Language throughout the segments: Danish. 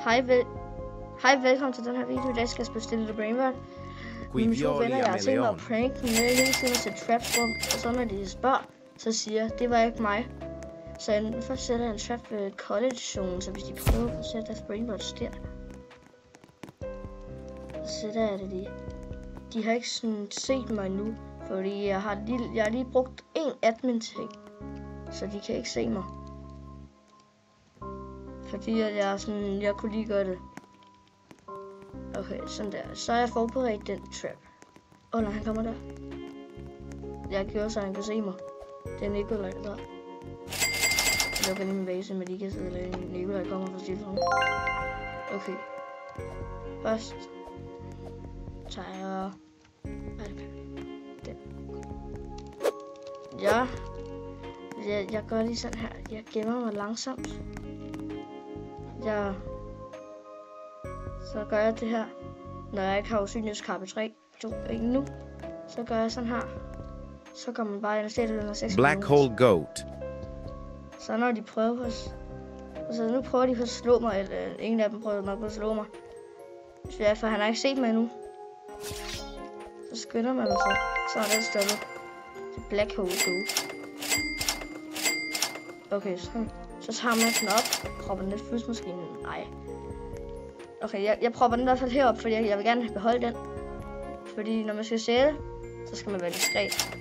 Hej, velkommen til den her video. I dag skal jeg spille Still the Brainrot. Mine to venner, jeg har tænkt mig at prank med hele tiden at sætte traps rundt. Og så når de spørger, så siger jeg, det var ikke mig. Så jeg først sætter en trap ved college-zonen, så hvis de prøver at sætte deres Brainrot der, så sætter jeg det lige. De har ikke sådan set mig nu, fordi jeg har lige brugt en admin-ting, så de kan ikke se mig. Fordi jeg kunne lige gøre det. Okay, sådan der. Så er jeg forberedt den trap. Nej, han kommer der. Jeg gjorde så han kan se mig. Det er Nikolaj der. Jeg lukker lige min base med Likas, eller Nikolaj kommer fra stilfrem. Okay. Først tager jeg den. Ja. Jeg gør lige sådan her. Jeg gemmer mig langsomt. Så gør jeg det her. Når jeg ikke har usynlighedskarpe 3, 2, 1 nu, så gør jeg sådan her. Så kommer man bare ind og sætter den og 6 Black Hole Goat. Så når de prøver på så nu prøver de på at slå mig, eller ingen af dem prøver nok på at slå mig. For han har ikke set mig endnu. Så skynder man sig. Så er det stoppet. Det Black Hole Goat. Okay, så tager man den op, propper den lidt fysmaskinen. Nej. Okay, jeg propper den i hvert fald herop, fordi jeg vil gerne beholde den. Fordi når man skal sætte, så skal man være diskret.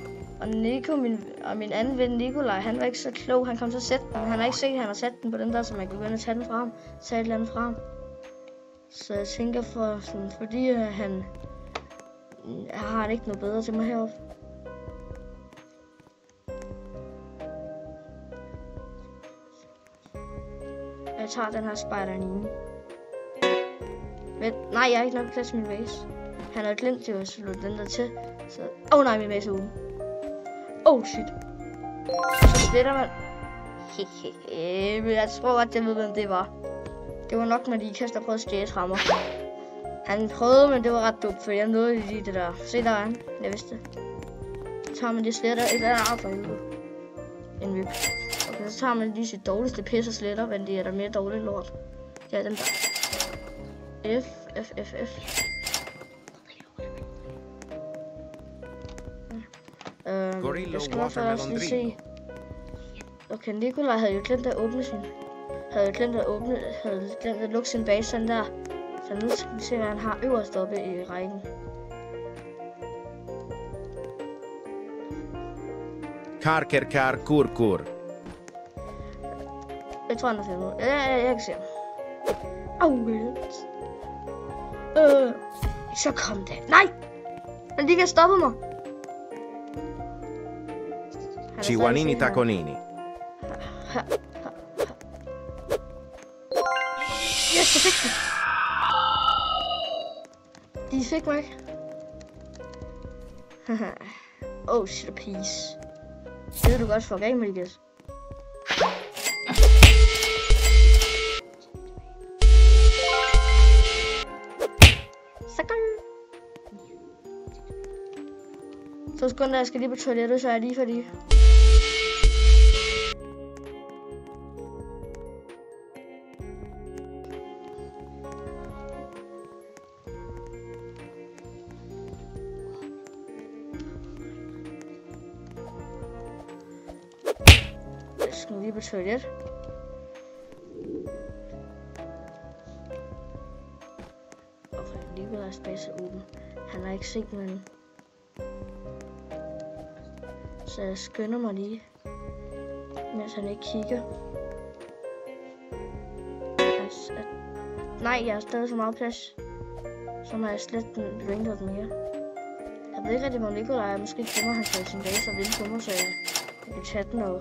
Og min anden ven Nikolaj, han var ikke så klog, han kom til at sætte den. Han har ikke set, at han har sat den på den der, så man kan gå ind og tage den fra ham. Tage et eller andet fra ham. Så jeg tænker, fordi han har ikke noget bedre til mig heroppe. Jeg tager den her Spider 9. Men nej, jeg har ikke nok plads i min base. Han har glemt jo at slå den der til. Så nej, min base er ude. Shit. Så sletter man. Men jeg tror godt, jeg ved, hvem det var. Det var nok, når de kaster prøvede at stjæle fra mig. Han prøvede, men det var ret dumt, for jeg nåede lige det der. Se, der er han. Jeg vidste det. Så tager man det sletter et eller andet for helvede. En vyg. Okay, så tager man lige sit dårligste pis og sletter, men det er der mere dårligt lort. Det er den der. F. Jeg skal også lige se. Okay, Nikolaj havde jo glemt at åbne havde glemt at lukke sin base sådan der. Så nu skal vi se, hvad han har øverst oppe i rækken. Kar kur. Jeg tror, han har fundet ud. Jeg kan se ham. Så kom det. Nej! Han lige kan stoppe mig. Ciwanini Taconini. Yes, jeg fik den. De fik mig ikke. Shit a piece. Det ved du godt for game, Likas. Så sekunder, jeg skal lige på toilettet, så er jeg lige fordi. Jeg skal lige på toilettet. Okay, Nikolajs base er åben. Han har ikke set mig endnu. Så jeg skynder mig lige, mens han ikke kigger. Nej, jeg har stadig så meget plads. Så må jeg slet den Brainrot mere. Jeg ved ikke rigtig, hvor Nikolaj er. Måske gemmer han sig i sin base og vinde på mig, så jeg kan tage den over.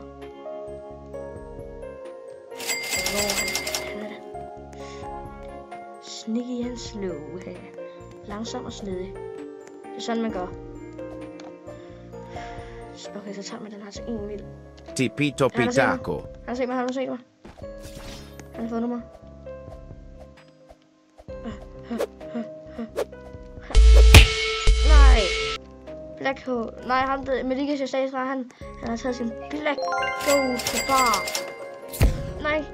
Han er det. Sneaky and slow her. Langsom og snedig. Det er sådan, man gør. Okay, så tager man den her til 1 mil. Tipito Pitaco. Han har set mig. Han har fundet mig. Nej. Black Hole. Nej, ham der med Likas, jeg sagde fra, han har taget sin Black Hole på bar. Nej.